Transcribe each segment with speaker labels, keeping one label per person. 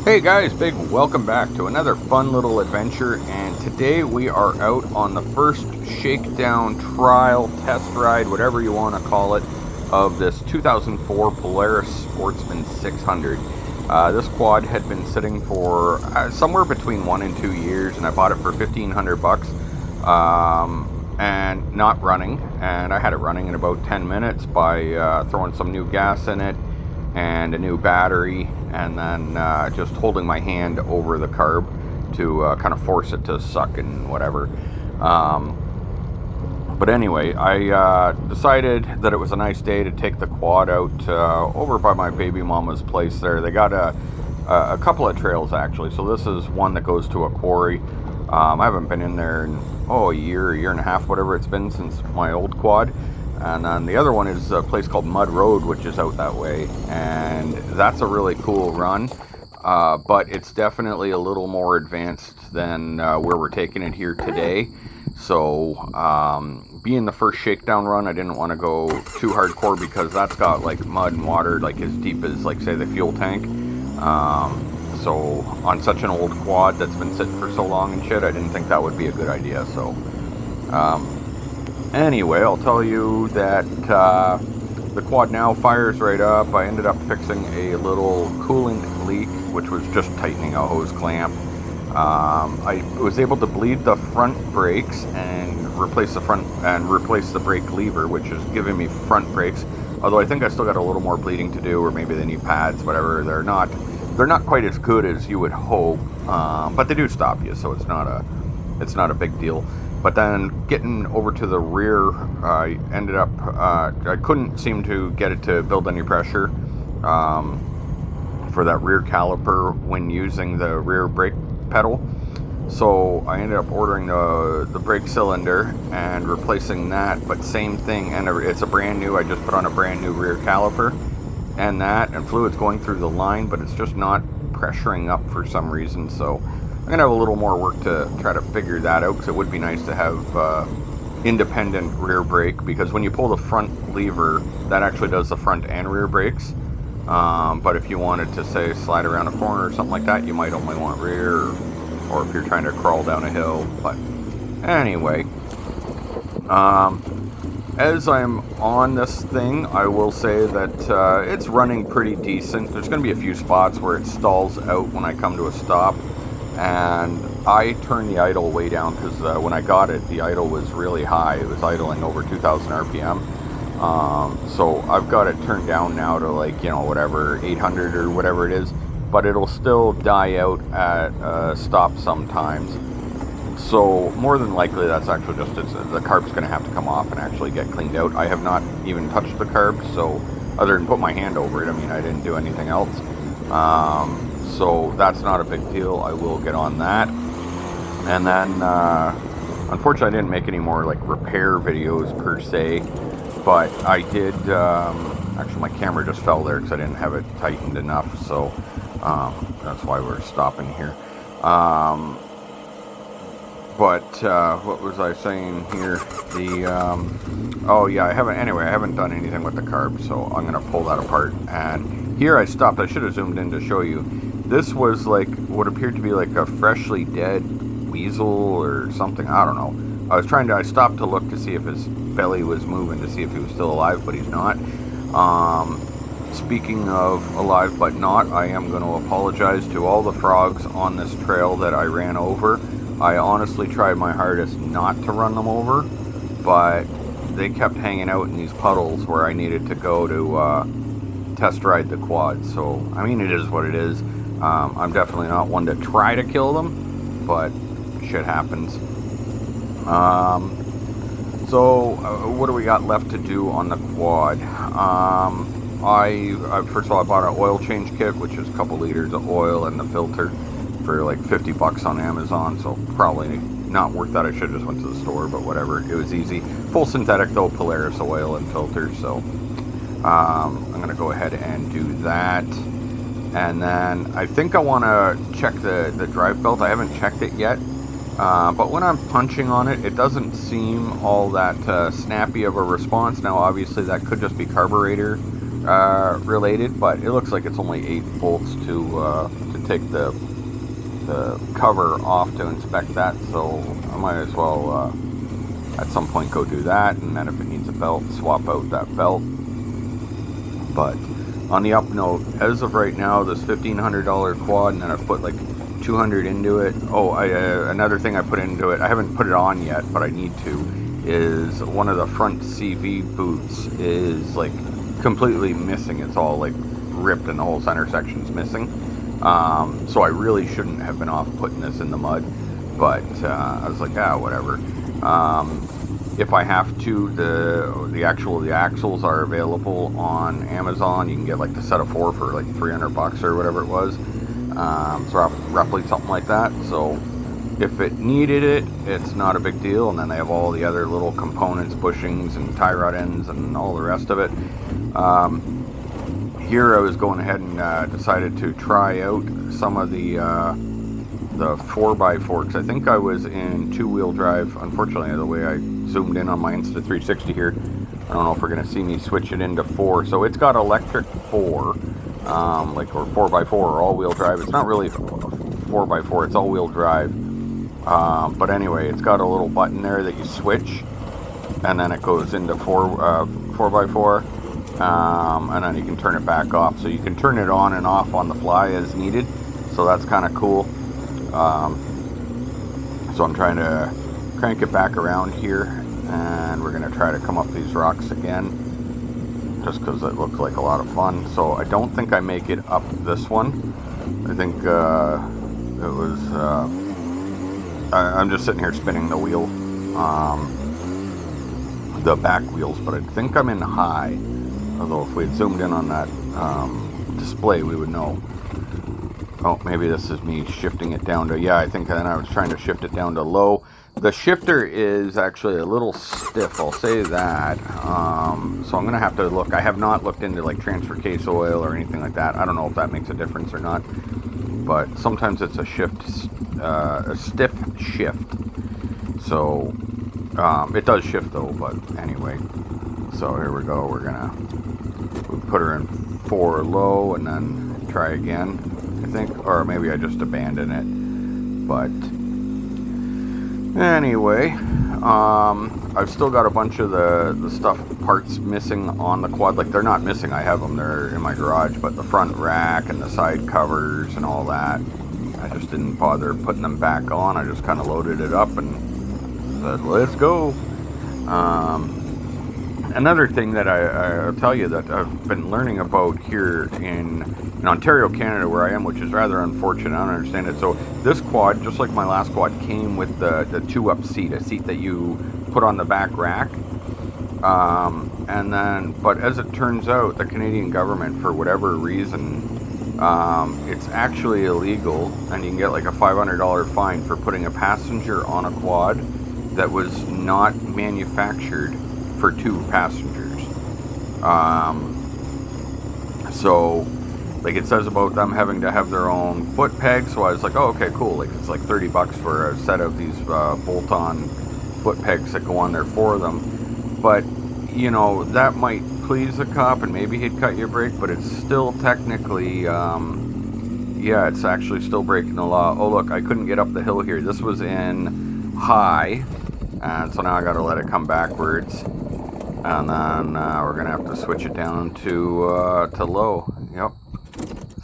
Speaker 1: Hey guys, big welcome back to another fun little adventure, and today we are out on the first shakedown trial, test ride, whatever you want to call it, of this 2004 Polaris Sportsman 600. This quad had been sitting for somewhere between 1 and 2 years, and I bought it for $1,500 and not running, and I had it running in about 10 minutes by throwing some new gas in it and a new battery, and then just holding my hand over the carb to kind of force it to suck and whatever. But anyway, I decided that it was a nice day to take the quad out over by my baby mama's place there. They got a couple of trails actually. So this is one that goes to a quarry. I haven't been in there in a year and a half, whatever it's been since my old quad. And then the other one is a place called Mud Road, which is out that way. And that's a really cool run. But it's definitely a little more advanced than where we're taking it here today. So being the first shakedown run, I didn't want to go too hardcore because that's got like mud and water like as deep as, like, say, the fuel tank. So on such an old quad that's been sitting for so long and shit, I didn't think that would be a good idea. So anyway, I'll tell you that the quad now fires right up. I ended up fixing a little coolant leak, which was just tightening a hose clamp. I was able to bleed the front brakes and replace the brake lever, which is giving me front brakes. Although I think I still got a little more bleeding to do, or maybe they need pads, whatever. They're not quite as good as you would hope, but they do stop you, so it's not a big deal. But then getting over to the rear, I ended up, I couldn't seem to get it to build any pressure for that rear caliper when using the rear brake pedal. So I ended up ordering the brake cylinder and replacing that, but same thing, and it's a brand new, I just put on a brand new rear caliper, and fluid's going through the line, but it's just not pressuring up for some reason. So I'm going to have a little more work to try to figure that out, because it would be nice to have independent rear brake, because when you pull the front lever, that actually does the front and rear brakes. But if you wanted to, say, slide around a corner or something like that, you might only want rear, or if you're trying to crawl down a hill. But anyway, as I'm on this thing, I will say that it's running pretty decent. There's going to be a few spots where it stalls out when I come to a stop. And I turned the idle way down because when I got it, the idle was really high. It was idling over 2,000 RPM. So I've got it turned down now to, like, whatever, 800 or whatever it is. But it'll still die out at stop sometimes. So more than likely that's actually just the carb's going to have to come off and actually get cleaned out. I have not even touched the carb, so other than put my hand over it, I mean, I didn't do anything else. So that's not a big deal. I will get on that. And then, unfortunately, I didn't make any more, like, repair videos per se, but I did, actually my camera just fell there because I didn't have it tightened enough, so that's why we're stopping here. But what was I saying here? I haven't done anything with the carb, so I'm going to pull that apart. And here I stopped. I should have zoomed in to show you. This was like what appeared to be like a freshly dead weasel or something. I don't know. I stopped to look to see if his belly was moving, to see if he was still alive, but he's not. Speaking of alive but not, I am going to apologize to all the frogs on this trail that I ran over. I honestly tried my hardest not to run them over, but they kept hanging out in these puddles where I needed to go to test ride the quad. So, I mean, it is what it is. I'm definitely not one to try to kill them, but shit happens. So what do we got left to do on the quad? I first of all, I bought an oil change kit, which is a couple liters of oil and the filter for like $50 on Amazon, so probably not worth that. I should have just went to the store, but whatever, it was easy. Full synthetic though, Polaris oil and filter, so I'm gonna go ahead and do that. And then I think I want to check the drive belt. I haven't checked it yet, but when I'm punching on it, it doesn't seem all that snappy of a response. Now obviously that could just be carburetor related, but it looks like it's only 8 volts to take the cover off to inspect that, so I might as well at some point go do that, and then if it needs a belt, swap out that belt. But on the up note, as of right now, this $1,500 quad, and then I've put like $200 into it. Oh, another thing I put into it, I haven't put it on yet, but I need to, is one of the front CV boots is like completely missing. It's all like ripped and the whole center section's missing. So I really shouldn't have been off putting this in the mud, but I was like, whatever. If I have to, the axles are available on Amazon. You can get like the set of 4 for like $300 or whatever it was. So roughly something like that. So if it needed it, it's not a big deal. And then they have all the other little components, bushings and tie rod ends and all the rest of it. Here I was going ahead and decided to try out some of the 4x4, because I think I was in 2-wheel drive. Unfortunately, the way I zoomed in on my Insta360 here, I don't know if we're going to see me switch it into 4. So it's got electric 4, or 4x4 or all-wheel drive. It's not really 4x4, it's all-wheel drive. But anyway, it's got a little button there that you switch, and then it goes into 4x4. And then you can turn it back off, so you can turn it on and off on the fly as needed, so that's kind of cool. So I'm trying to crank it back around here, and we're going to try to come up these rocks again, just because it looks like a lot of fun. So I don't think I make it up this one. I think it was I'm just sitting here spinning the wheel, the back wheels, but I think I'm in high. Although if we had zoomed in on that display, we would know. Oh, maybe this is me shifting it down to, I think then I was trying to shift it down to low. The shifter is actually a little stiff, I'll say that. So I'm going to have to look. I have not looked into like transfer case oil or anything like that. I don't know if that makes a difference or not. But sometimes it's a stiff shift. So it does shift though, but anyway. So here we go. We're gonna put her in 4 low and then try again, I think, or maybe I just abandon it. But anyway, I've still got a bunch of the parts missing on the quad. Like, they're not missing, I have them, they're in my garage, but the front rack and the side covers and all that, I just didn't bother putting them back on. I just kind of loaded it up and said, let's go. Another thing that I'll tell you that I've been learning about here in Ontario, Canada, where I am, which is rather unfortunate. I don't understand it. So this quad, just like my last quad, came with the 2-up seat, a seat that you put on the back rack. And then, but as it turns out, the Canadian government, for whatever reason, it's actually illegal, and you can get like a $500 fine for putting a passenger on a quad that was not manufactured for 2 passengers. So like it says about them having to have their own foot pegs, so I was like, oh, okay, cool. Like it's like $30 for a set of these bolt-on foot pegs that go on there for them. But that might please a cop and maybe he'd cut you a break, but it's still technically it's actually still breaking the law. Oh look, I couldn't get up the hill here. This was in high, and so now I gotta let it come backwards. And then we're going to have to switch it down to low. Yep.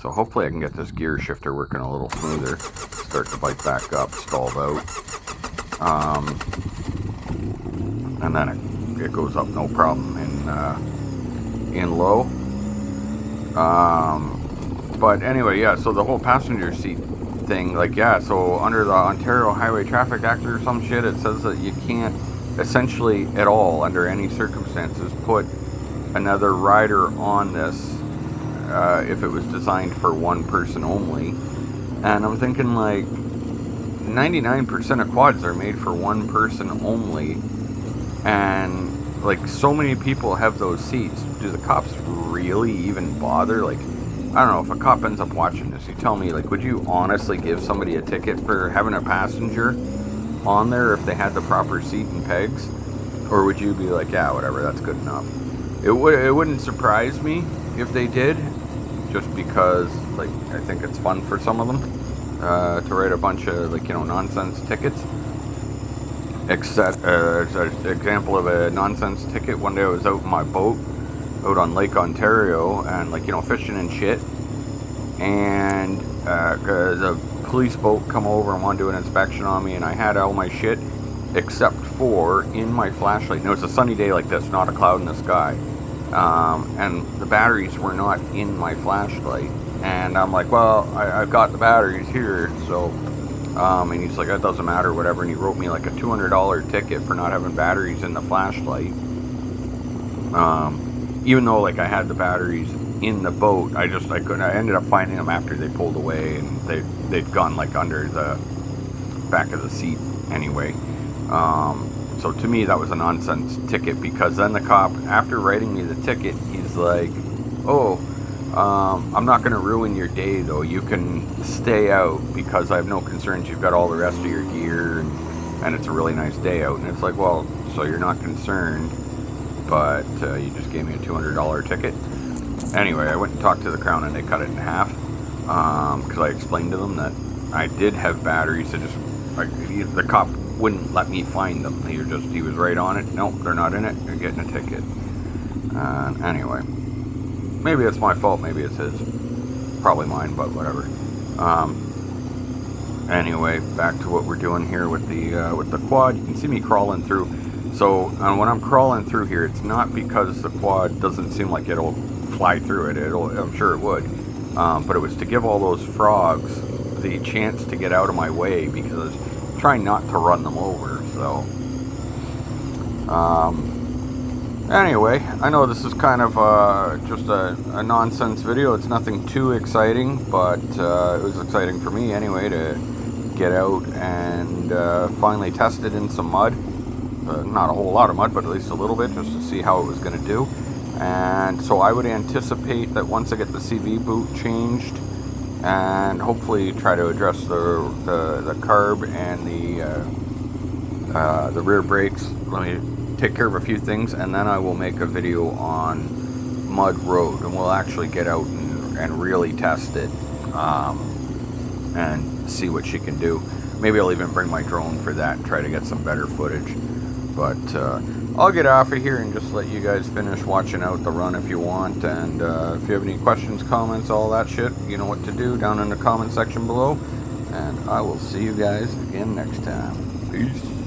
Speaker 1: So hopefully I can get this gear shifter working a little smoother. Start to bike back up, stalled out. And then it goes up no problem in low. But anyway, so the whole passenger seat thing, so under the Ontario Highway Traffic Act or some shit, it says that you can't essentially at all, under any circumstances, put another rider on this if it was designed for one person only. And I'm thinking, like, 99% of quads are made for one person only, and like so many people have those seats. Do the cops really even bother? Like, I don't know, if a cop ends up watching this, you tell me, like, would you honestly give somebody a ticket for having a passenger on there if they had the proper seat and pegs? Or would you be like, yeah, whatever, that's good enough? It wouldn't surprise me if they did, just because, like, I think it's fun for some of them to write a bunch of, like, nonsense tickets. Except, an example of a nonsense ticket, one day I was out in my boat, out on Lake Ontario, and, like, fishing and shit, and the police boat come over and wanted to do an inspection on me, and I had all my shit, except for in my flashlight. It's a sunny day like this, not a cloud in the sky, and the batteries were not in my flashlight, and I'm like, well, I've got the batteries here, so... and he's like, that doesn't matter, whatever, and he wrote me like a $200 ticket for not having batteries in the flashlight. Even though, like, I had the batteries in the boat, I couldn't. I ended up finding them after they pulled away, and they'd gone, like, under the back of the seat anyway. So to me, that was a nonsense ticket, because then the cop, after writing me the ticket, he's like, oh, I'm not going to ruin your day, though. You can stay out because I have no concerns. You've got all the rest of your gear, and it's a really nice day out. And it's like, well, so you're not concerned, but you just gave me a $200 ticket. Anyway, I went and talked to the Crown, and they cut it in half because I explained to them that I did have batteries. The cop wouldn't let me find them. He was right on it. Nope, they're not in it. You're getting a ticket. Anyway. Maybe it's my fault, maybe it's his. Probably mine, but whatever. Anyway, back to what we're doing here with the quad. You can see me crawling through. So when I'm crawling through here, it's not because the quad doesn't seem like it'll fly through it. I'm sure it would. But it was to give all those frogs the chance to get out of my way, because I was trying not to run them over. So anyway, I know this is kind of just a nonsense video. It's nothing too exciting, but it was exciting for me anyway to get out and finally test it in some mud. Not a whole lot of mud, but at least a little bit, just to see how it was going to do. And so I would anticipate that once I get the CV boot changed, and hopefully try to address the carb and the rear brakes. Let me take care of a few things, and then I will make a video on mud road, and we'll actually get out and really test it and see what she can do. Maybe I'll even bring my drone for that and try to get some better footage. But I'll get off of here and just let you guys finish watching out the run if you want. And if you have any questions, comments, all that shit, you know what to do down in the comment section below. And I will see you guys again next time. Peace.